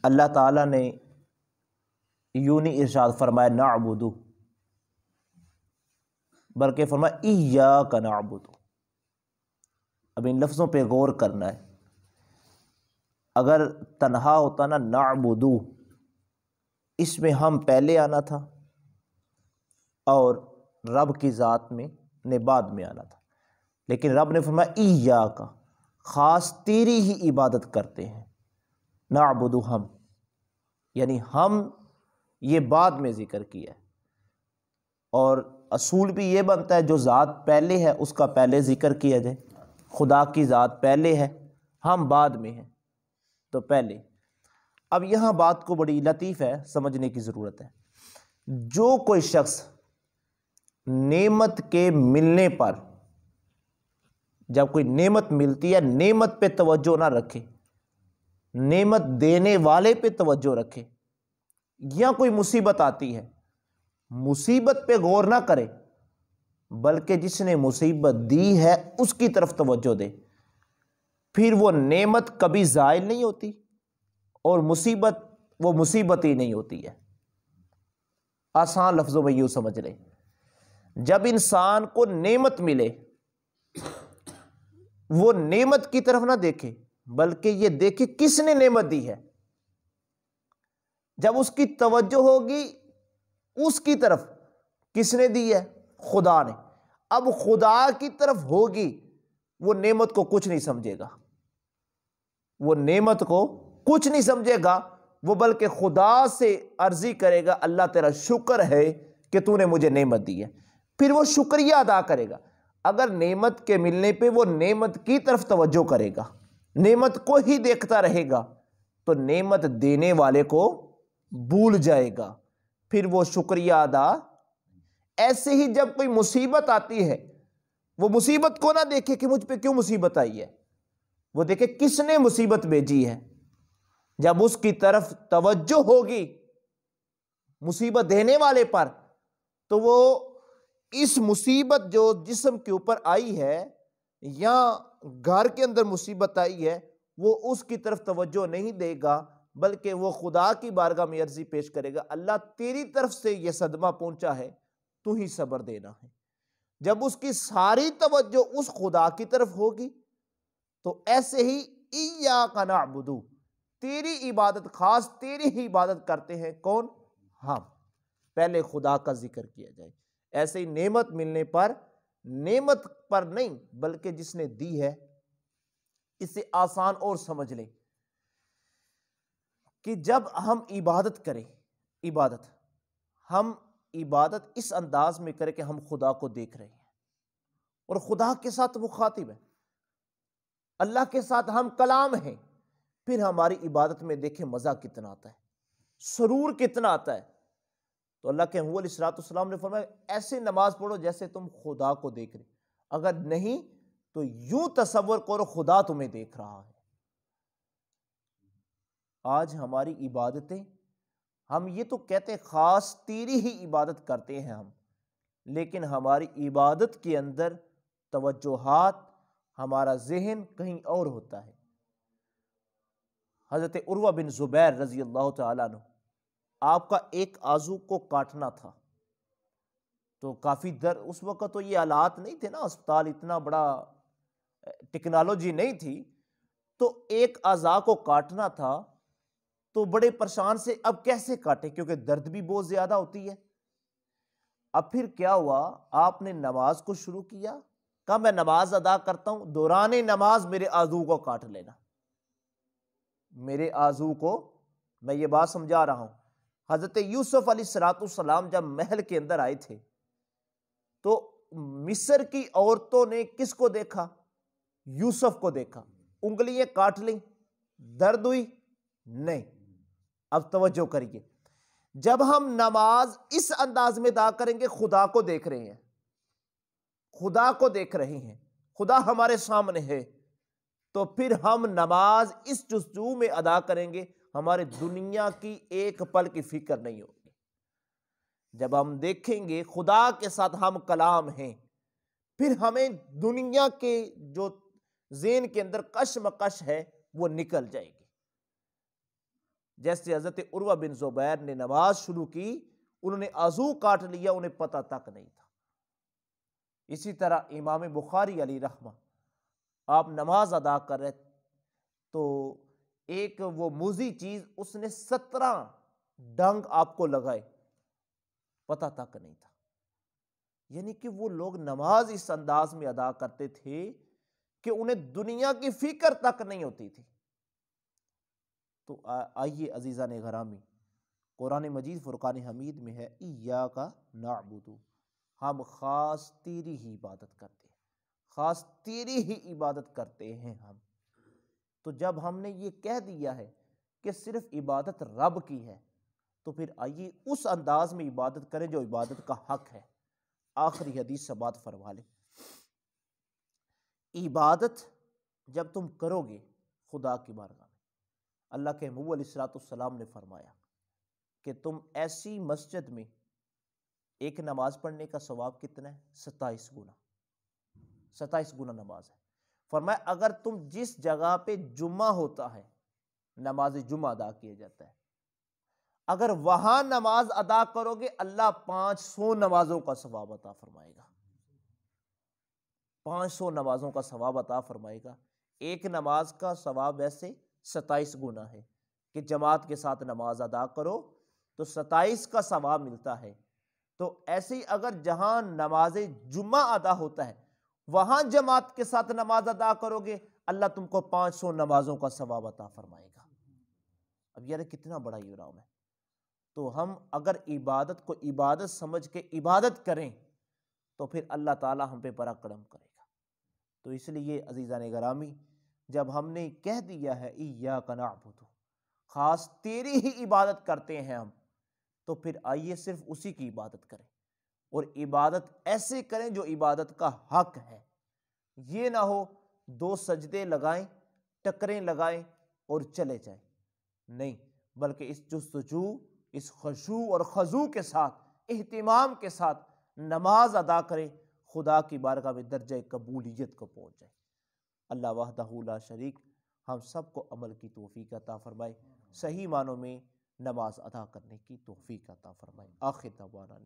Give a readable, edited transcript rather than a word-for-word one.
اللہ تعالیٰ نے یوں نہیں ارشاد فرمایا نعبدو، بلکہ فرمایا ایاک نعبد۔ اب ان لفظوں پہ غور کرنا ہے۔ اگر تنہا ہوتا نا نعبدو، اس میں ہم پہلے آنا تھا اور رب کی ذات میں نے بعد میں آنا تھا، لیکن رب نے فرمایا ایاک، خاص تیری ہی عبادت کرتے ہیں، نعبدو ہم، یعنی ہم یہ بعد میں ذکر کیا ہے، اور اصول بھی یہ بنتا ہے جو ذات پہلے ہے اس کا پہلے ذکر کیا جائے۔ خدا کی ذات پہلے ہے، ہم بعد میں ہیں، تو پہلے۔ اب یہاں بات کو بڑی لطیف ہے، سمجھنے کی ضرورت ہے۔ جو کوئی شخص نعمت کے ملنے پر، جب کوئی نعمت ملتی ہے نعمت پہ توجہ نہ رکھے، نعمت دینے والے پہ توجہ رکھے، یا کوئی مصیبت آتی ہے مصیبت پہ غور نہ کرے بلکہ جس نے مصیبت دی ہے اس کی طرف توجہ دے، پھر وہ نعمت کبھی زائل نہیں ہوتی اور مصیبت وہ مصیبت ہی نہیں ہوتی ہے۔ آسان لفظوں میں یوں سمجھ لیں، جب انسان کو نعمت ملے وہ نعمت کی طرف نہ دیکھے بلکہ یہ دیکھے کس نے نعمت دی ہے۔ جب اس کی توجہ ہوگی اس کی طرف، کس نے دی ہے؟ خدا نے۔ اب خدا کی طرف ہوگی، وہ نعمت کو کچھ نہیں سمجھے گا، وہ نعمت کو کچھ نہیں سمجھے گا، وہ بلکہ خدا سے عرضی کرے گا اللہ تیرا شکر ہے کہ تو نے مجھے نعمت دی ہے، پھر وہ شکریہ ادا کرے گا۔ اگر نعمت کے ملنے پہ وہ نعمت کی طرف توجہ کرے گا، نعمت کو ہی دیکھتا رہے گا، تو نعمت دینے والے کو بھول جائے گا، پھر وہ شکریہ ادا۔ ایسے ہی جب کوئی مصیبت آتی ہے وہ مصیبت کو نہ دیکھے کہ مجھ پہ کیوں مصیبت آئی ہے، وہ دیکھے کس نے مصیبت بھیجی ہے۔ جب اس کی طرف توجہ ہوگی مصیبت دینے والے پر، تو وہ اس مصیبت جو جسم کے اوپر آئی ہے یا گھر کے اندر مصیبت آئی ہے وہ اس کی طرف توجہ نہیں دے گا بلکہ وہ خدا کی بارگاہ میں عرضی پیش کرے گا اللہ تیری طرف سے یہ صدمہ پہنچا ہے، تو ہی صبر دینا ہے۔ جب اس کی ساری توجہ اس خدا کی طرف ہوگی تو ایسے ہی ایاک نعبدو، تیری عبادت، خاص تیری ہی عبادت کرتے ہیں، کون؟ ہم۔ پہلے خدا کا ذکر کیا جائے۔ ایسے ہی نعمت ملنے پر نعمت پر نہیں بلکہ جس نے دی ہے، اسے آسان اور سمجھ لیں کہ جب ہم عبادت کریں، ہم عبادت اس انداز میں کریں کہ ہم خدا کو دیکھ رہے ہیں اور خدا کے ساتھ مخاطب ہیں، اللہ کے ساتھ ہم کلام ہیں، پھر ہماری عبادت میں دیکھیں مزہ کتنا آتا ہے، سرور کتنا آتا ہے۔ تو اللہ کے حضور علیہ السلام نے فرمایا ایسے نماز پڑھو جیسے تم خدا کو دیکھ رہے، اگر نہیں تو یوں تصور کرو خدا تمہیں دیکھ رہا ہے۔ آج ہماری عبادتیں، ہم یہ تو کہتے ہیں خاص تیری ہی عبادت کرتے ہیں ہم، لیکن ہماری عبادت کے اندر توجہات، ہمارا ذہن کہیں اور ہوتا ہے۔ حضرت عروہ بن زبیر رضی اللہ تعالیٰ عنہ، آپ کا ایک عضو کو کاٹنا تھا، تو کافی اس وقت تو یہ آلات نہیں تھے نا، اسپتال اتنا بڑا ٹیکنالوجی نہیں تھی، تو ایک اعضاء کو کاٹنا تھا تو بڑے پریشان سے اب کیسے کاٹے کیونکہ درد بھی بہت زیادہ ہوتی ہے۔ اب پھر کیا ہوا، آپ نے نماز کو شروع کیا، کہا میں نماز ادا کرتا ہوں، دوران نماز میرے عضو کو کاٹ لینا، میرے عضو کو، میں یہ بات سمجھا رہا ہوں۔ حضرت یوسف علیہ السلام جب محل کے اندر آئے تھے تو مصر کی عورتوں نے کس کو دیکھا؟ یوسف کو دیکھا، انگلیاں کاٹ لیں، درد ہوئی؟ نہیں۔ اب توجہ کریے، جب ہم نماز اس انداز میں ادا کریں گے، خدا کو دیکھ رہے ہیں، خدا کو دیکھ رہے ہیں، خدا ہمارے سامنے ہے، تو پھر ہم نماز اس جستجو میں ادا کریں گے، ہمارے دنیا کی ایک پل کی فکر نہیں ہوگی۔ جب ہم دیکھیں گے خدا کے ساتھ ہم کلام ہیں، پھر ہمیں دنیا کے جو ذہن کے اندر کشمکش ہے وہ نکل جائے گی۔ جیسے حضرت عروہ بن زبیر نے نماز شروع کی، انہوں نے عضو کاٹ لیا، انہیں پتہ تک نہیں تھا۔ اسی طرح امام بخاری علیہ رحمہ، آپ نماز ادا کر رہے تو ایک وہ موذی چیز، اس نے 17 ڈنگ آپ کو لگائے، پتہ تک نہیں تھا۔ یعنی کہ وہ لوگ نماز اس انداز میں ادا کرتے تھے کہ انہیں دنیا کی فکر تک نہیں ہوتی تھی۔ تو آئیے عزیزان گرامی، قرآن مجید فرقان حمید میں ہے ایاک نعبد، ہم خاص تیری ہی عبادت کرتے ہیں، خاص تیری ہی عبادت کرتے ہیں ہم۔ تو جب ہم نے یہ کہہ دیا ہے کہ صرف عبادت رب کی ہے، تو پھر آئیے اس انداز میں عبادت کریں جو عبادت کا حق ہے۔ آخری حدیث سے بات فرما لیں، عبادت جب تم کرو گے خدا کی بارگاہ میں، اللہ کے محبوب علیہ الصلوۃ والسلام نے فرمایا کہ تم ایسی مسجد میں ایک نماز پڑھنے کا ثواب کتنا ہے؟ 27 گنا، 27 گنا نماز ہے۔ فرمایا اگر تم جس جگہ پہ جمعہ ہوتا ہے، نماز جمعہ ادا کیا جاتا ہے، اگر وہاں نماز ادا کرو گے اللہ 500 نمازوں کا ثواب عطا فرمائے گا، 500 نمازوں کا ثواب عطا فرمائے گا۔ ایک نماز کا ثواب ویسے 27 گنا ہے کہ جماعت کے ساتھ نماز ادا کرو تو 27 کا ثواب ملتا ہے۔ تو ایسے ہی اگر جہاں نماز جمعہ ادا ہوتا ہے وہاں جماعت کے ساتھ نماز ادا کرو گے اللہ تم کو 500 نمازوں کا ثواب عطا فرمائے گا۔ اب یار کتنا بڑا انعام ہے۔ تو ہم اگر عبادت کو عبادت سمجھ کے عبادت کریں تو پھر اللہ تعالیٰ ہم پہ بڑا کرم کرے گا۔ تو اس لیے عزیزان گرامی، جب ہم نے کہہ دیا ہے ایاک نعبد، خاص تیری ہی عبادت کرتے ہیں ہم، تو پھر آئیے صرف اسی کی عبادت کریں، اور عبادت ایسے کریں جو عبادت کا حق ہے۔ یہ نہ ہو 2 سجدے لگائیں، ٹکریں لگائیں اور چلے جائیں، نہیں، بلکہ اس جستجو، اس خشوع اور خضوع کے ساتھ، اہتمام کے ساتھ نماز ادا کریں، خدا کی بارگاہ میں درجہ قبولیت کو پہنچ جائیں۔ اللہ وحدہ لا شریک ہم سب کو عمل کی توفیق عطا فرمائے، صحیح معنوں میں نماز ادا کرنے کی توفیق عطا فرمائے۔ آخر دعوانا